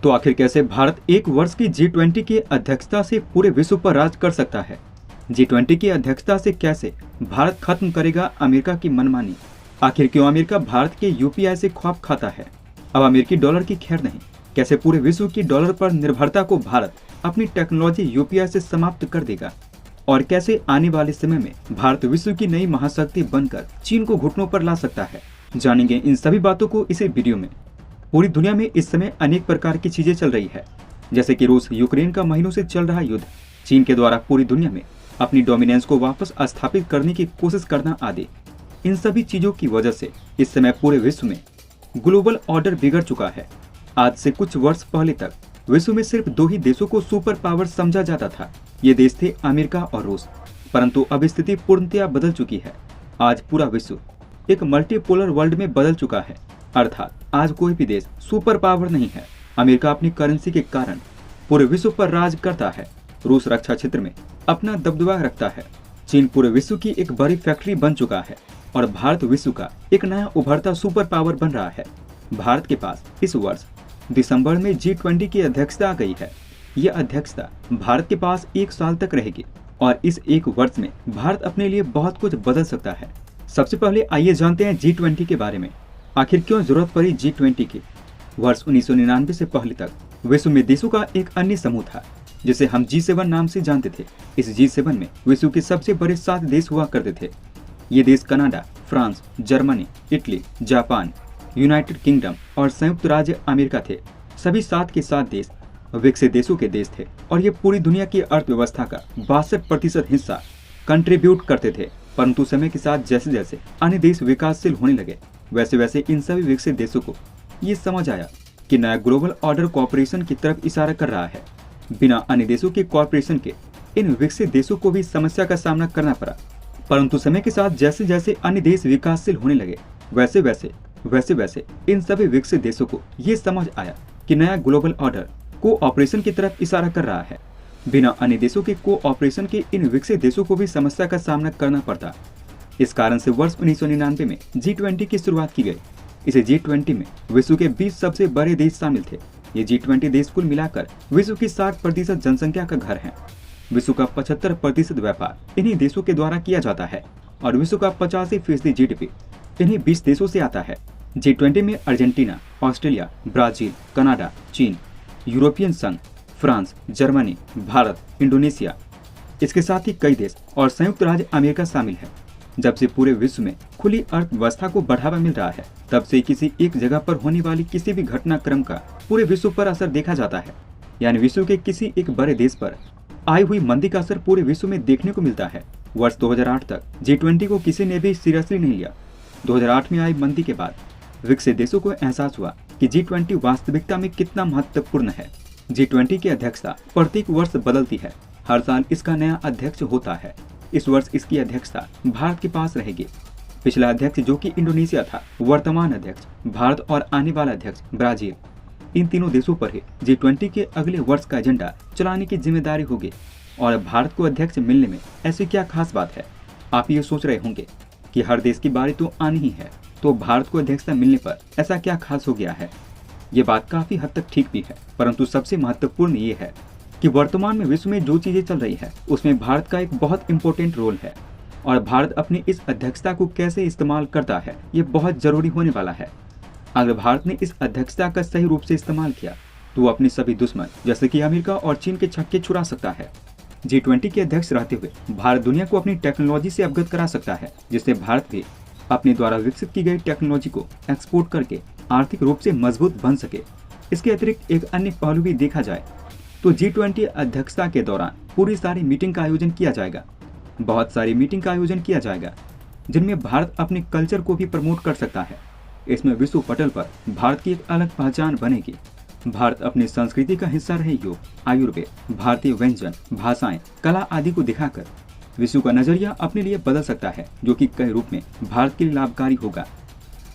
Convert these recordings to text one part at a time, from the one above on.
तो आखिर कैसे भारत एक वर्ष की G20 की अध्यक्षता से पूरे विश्व पर राज कर सकता है? G20 की अध्यक्षता से कैसे भारत खत्म करेगा अमेरिका की मनमानी? आखिर क्यों अमेरिका भारत के यूपीआई से ख्वाब खाता है? अब अमेरिकी डॉलर की खैर नहीं, कैसे पूरे विश्व की डॉलर पर निर्भरता को भारत अपनी टेक्नोलॉजी यूपीआई से समाप्त कर देगा? और कैसे आने वाले समय में भारत विश्व की नई महाशक्ति बनकर चीन को घुटनों पर ला सकता है? जानेंगे इन सभी बातों को इस वीडियो में। पूरी दुनिया में इस समय अनेक प्रकार की चीजें चल रही है, जैसे कि रूस यूक्रेन का महीनों से चल रहा युद्ध, चीन के द्वारा पूरी दुनिया में अपनी डोमिनेंस को वापस स्थापित करने की कोशिश करना आदि। इन सभी चीजों की वजह से इस समय पूरे विश्व में ग्लोबल ऑर्डर बिगड़ चुका है। आज से कुछ वर्ष पहले तक विश्व में सिर्फ 2 ही देशों को सुपर पावर समझा जाता था। ये देश थे अमेरिका और रूस। परंतु अब स्थिति पूर्णतया बदल चुकी है। आज पूरा विश्व एक मल्टीपोलर वर्ल्ड में बदल चुका है, अर्थात आज कोई भी देश सुपर पावर नहीं है। अमेरिका अपनी करेंसी के कारण पूरे विश्व पर राज करता है। रूस रक्षा क्षेत्र में अपना दबदबा रखता है। चीन पूरे विश्व की एक बड़ी फैक्ट्री बन चुका है और भारत विश्व का एक नया उभरता सुपर पावर बन रहा है। भारत के पास इस वर्ष दिसंबर में G20 की अध्यक्षता आ गई है। यह अध्यक्षता भारत के पास 1 साल तक रहेगी और इस 1 वर्ष में भारत अपने लिए बहुत कुछ बदल सकता है। सबसे पहले आइए जानते हैं G20 के बारे में। आखिर क्यों जरूरत पड़ी G20 की? वर्ष 1999 से पहले तक विश्व में देशों का एक अन्य समूह था, जिसे हम G7 नाम से जानते थे। इस G7 में विश्व के सबसे बड़े 7 देश हुआ करते थे। ये देश Canada, France, Germany, Italy, Japan, United kingdom और संयुक्त राज्य अमेरिका थे। सभी 7 के 7 देश विकसित देशों के देश थे और ये पूरी दुनिया की अर्थव्यवस्था का 62% हिस्सा कंट्रीब्यूट करते थे। परंतु समय के साथ जैसे जैसे अन्य देश विकासशील होने लगे, वैसे वैसे इन सभी विकसित देशों को ये समझ आया कि नया ग्लोबल ऑर्डर कॉर्पोरेशन की तरफ इशारा कर रहा है। बिना अन्य देशों के कॉर्पोरेशन के इन विकसित देशों को भी समस्या का सामना करना पड़ा। परंतु समय के साथ जैसे जैसे अन्य देश विकासशील होने लगे, वैसे वैसे इन सभी विकसित देशों को ये समझ आया कि नया ग्लोबल ऑर्डर कोऑपरेशन की तरफ इशारा कर रहा है। बिना अन्य देशों के कोऑपरेशन के इन विकसित देशों को भी समस्या का सामना करना पड़ता। इस कारण से वर्ष 1999 में G20 की शुरुआत की गई। इसे G20 में विश्व के 20 सबसे बड़े देश शामिल थे। ये G20 देश कुल मिलाकर विश्व की 60% जनसंख्या का घर है। विश्व का 75% व्यापार इन्हीं देशों के द्वारा किया जाता है और विश्व का 85% GDP इन्हीं 20 देशों से आता है। G20 में अर्जेंटीना, ऑस्ट्रेलिया, ब्राजील, कनाडा, चीन, यूरोपियन संघ, फ्रांस, जर्मनी, भारत, इंडोनेशिया, इसके साथ ही कई देश और संयुक्त राज्य अमेरिका शामिल है। जब से पूरे विश्व में खुली अर्थव्यवस्था को बढ़ावा मिल रहा है, तब से किसी एक जगह पर होने वाली किसी भी घटनाक्रम का पूरे विश्व पर असर देखा जाता है। यानी विश्व के किसी एक बड़े देश पर आई हुई मंदी का असर पूरे विश्व में देखने को मिलता है। वर्ष 2008 तक G20 को किसी ने भी सीरियसली नहीं लिया। 2008 में आई मंदी के बाद विकसित देशों को एहसास हुआ कि G20 वास्तविकता में कितना महत्वपूर्ण है। G20 की अध्यक्षता प्रत्येक वर्ष बदलती है। हर साल इसका नया अध्यक्ष होता है। इस वर्ष इसकी अध्यक्षता भारत के पास रहेगी। पिछला अध्यक्ष जो कि इंडोनेशिया था, वर्तमान अध्यक्ष भारत और आने वाला अध्यक्ष ब्राजील, इन तीनों देशों पर ही G20 के अगले वर्ष का एजेंडा चलाने की जिम्मेदारी होगी। और भारत को अध्यक्ष मिलने में ऐसी क्या खास बात है? आप ये सोच रहे होंगे कि हर देश की बारी तो आनी ही है, तो भारत को अध्यक्षता मिलने पर ऐसा क्या खास हो गया है? ये बात काफी हद तक ठीक भी है, परंतु सबसे महत्वपूर्ण ये है कि वर्तमान में विश्व में जो चीजें चल रही है उसमें भारत का एक बहुत इंपॉर्टेंट रोल है और भारत अपनी इस अध्यक्षता को कैसे इस्तेमाल करता है ये बहुत जरूरी होने वाला है। अगर भारत ने इस अध्यक्षता का सही रूप से इस्तेमाल किया तो वो अपने सभी दुश्मन जैसे कि अमेरिका और चीन के छक्के छुड़ा सकता है। G20 के अध्यक्ष रहते हुए भारत दुनिया को अपनी टेक्नोलॉजी से अवगत करा सकता है, जिससे भारत भी अपने द्वारा विकसित की गई टेक्नोलॉजी को एक्सपोर्ट करके आर्थिक रूप से मजबूत बन सके। इसके अतिरिक्त एक अन्य पहलू भी देखा जाए तो G20 अध्यक्षता के दौरान पूरी सारी मीटिंग का आयोजन किया जाएगा। बहुत सारी मीटिंग का आयोजन किया जाएगा जिनमें भारत अपने कल्चर को भी प्रमोट कर सकता है। इसमें विश्व पटल पर भारत की एक अलग पहचान बनेगी। भारत अपनी संस्कृति का हिस्सा रहे योग, आयुर्वेद, भारतीय व्यंजन, भाषाएं, कला आदि को दिखाकर विश्व का नजरिया अपने लिए बदल सकता है, जो कि कई रूप में भारत के लिए लाभकारी होगा।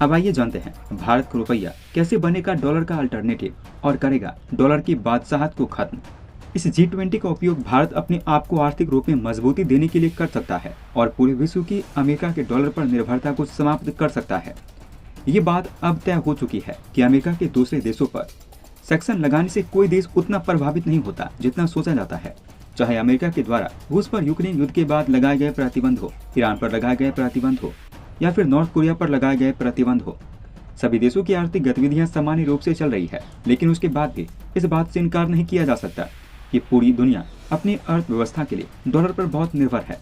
अब आइए जानते हैं भारत का रुपया कैसे बनेगा डॉलर का अल्टरनेटिव और करेगा डॉलर की बादशाहत को खत्म। इस G20 का उपयोग भारत अपने आप को आर्थिक रूप में मजबूती देने के लिए कर सकता है और पूरे विश्व की अमेरिका के डॉलर पर निर्भरता को समाप्त कर सकता है। ये बात अब तय हो चुकी है कि अमेरिका के दूसरे देशों पर सेक्शन लगाने से कोई देश उतना प्रभावित नहीं होता जितना सोचा जाता है। चाहे अमेरिका के द्वारा रूस पर यूक्रेन युद्ध के बाद लगाए गए प्रतिबंध हो, ईरान पर लगाए गए प्रतिबंध हो या फिर नॉर्थ कोरिया पर लगाए गए प्रतिबंध हो, सभी देशों की आर्थिक गतिविधियां सामान्य रूप से चल रही है। लेकिन उसके बाद भी इस बात से इनकार नहीं किया जा सकता कि पूरी दुनिया अपनी अर्थव्यवस्था के लिए डॉलर पर बहुत निर्भर है।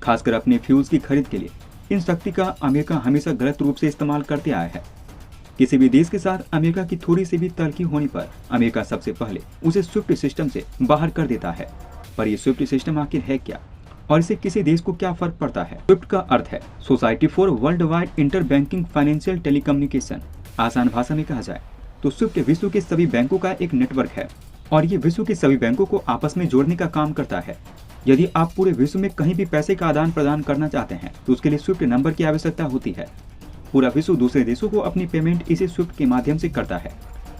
खासकर अपने फ्यूल्स की खरीद के लिए इन शक्ति का अमेरिका हमेशा गलत रूप से इस्तेमाल करते आया है। किसी भी देश के साथ अमेरिका की थोड़ी सी भी तलखी होने पर अमेरिका सबसे पहले उसे स्विफ्ट सिस्टम से बाहर कर देता है। पर यह स्विफ्ट सिस्टम आखिर है क्या और इससे किसी देश को क्या फर्क पड़ता है? स्विफ्ट का अर्थ है society for world wide inter banking financial telecommunication. आसान भाषा में कहा जाए तो स्विफ्ट विश्व के सभी बैंकों का एक नेटवर्क है और ये विश्व के सभी बैंकों को आपस में जोड़ने का काम करता है। यदि आप पूरे विश्व में कहीं भी पैसे का आदान प्रदान करना चाहते हैं तो उसके लिए स्विफ्ट नंबर की आवश्यकता होती है। पूरा विश्व दूसरे देशों को अपनी पेमेंट इसी स्विफ्ट के माध्यम से करता है।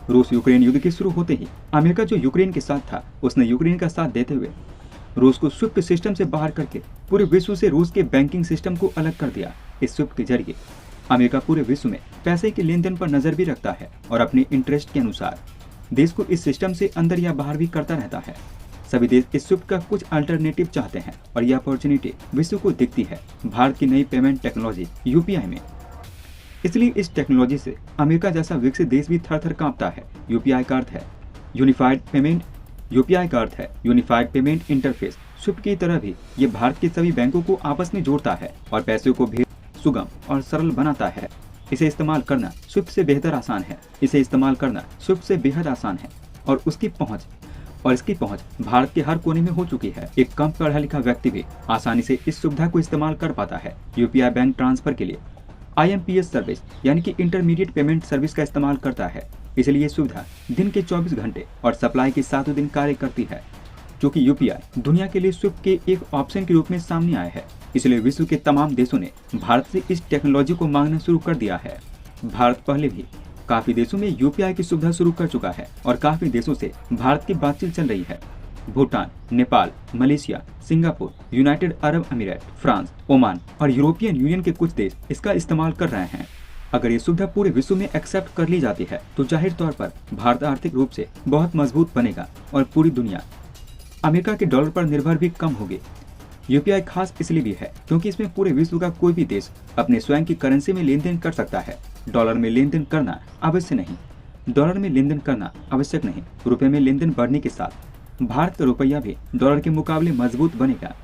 रूस यूक्रेन युद्ध के शुरू होते ही अमेरिका जो यूक्रेन के साथ था उसने यूक्रेन का साथ देते हुए रूस को स्विफ्ट सिस्टम से बाहर करके पूरे विश्व से रूस के बैंकिंग सिस्टम को अलग कर दिया। इस स्विफ्ट के जरिए अमेरिका पूरे विश्व में पैसे के लेन देन पर नजर भी रखता है और अपने इंटरेस्ट के अनुसार देश को इस सिस्टम से अंदर या बाहर भी करता रहता है। सभी देश इस स्विफ्ट का कुछ अल्टरनेटिव चाहते हैं और यह अपॉर्चुनिटी विश्व को दिखती है भारत की नई पेमेंट टेक्नोलॉजी यूपीआई में। इसलिए इस टेक्नोलॉजी से अमेरिका जैसा विकसित देश भी थर थर कांपता है। यूपीआई का अर्थ है यूनिफाइड पेमेंट इंटरफेस। स्विफ्ट की तरह भी ये भारत के सभी बैंकों को आपस में जोड़ता है और पैसों को भी सुगम और सरल बनाता है। इसे इस्तेमाल करना स्विफ्ट से बेहतर आसान है। इसे इस्तेमाल करना स्विफ्ट से बेहद आसान है और इसकी पहुंच भारत के हर कोने में हो चुकी है। एक कम पढ़ा लिखा व्यक्ति भी आसानी से इस सुविधा को इस्तेमाल कर पाता है। यूपीआई बैंक ट्रांसफर के लिए IMPS सर्विस यानी कि इंटरमीडिएट पेमेंट सर्विस का इस्तेमाल करता है। इसलिए ये सुविधा दिन के 24 घंटे और सप्लाई के 7 दिन कार्य करती है। चूँकि यूपीआई दुनिया के लिए स्विफ्ट के एक ऑप्शन के रूप में सामने आया है, इसलिए विश्व के तमाम देशों ने भारत से इस टेक्नोलॉजी को मांगना शुरू कर दिया है। भारत पहले भी काफी देशों में यूपीआई की सुविधा शुरू कर चुका है और काफी देशों से भारत की बातचीत चल रही है। Bhutan, Nepal, Malaysia, Singapore, United Arab अमीरात, फ्रांस, ओमान और यूरोपियन यूनियन के कुछ देश इसका इस्तेमाल कर रहे हैं। अगर ये सुविधा पूरे विश्व में एक्सेप्ट कर ली जाती है तो जाहिर तौर पर भारत आर्थिक रूप से बहुत मजबूत बनेगा और पूरी दुनिया अमेरिका के डॉलर पर निर्भर भी कम होगी। यूपीआई खास इसलिए भी है क्योंकि इसमें पूरे विश्व का कोई भी देश अपने स्वयं की करेंसी में लेन देन कर सकता है। डॉलर में लेन देन करना आवश्यक नहीं। रुपए में लेन देन बढ़ने के साथ भारत का रुपया भी डॉलर के मुकाबले मजबूत बनेगा।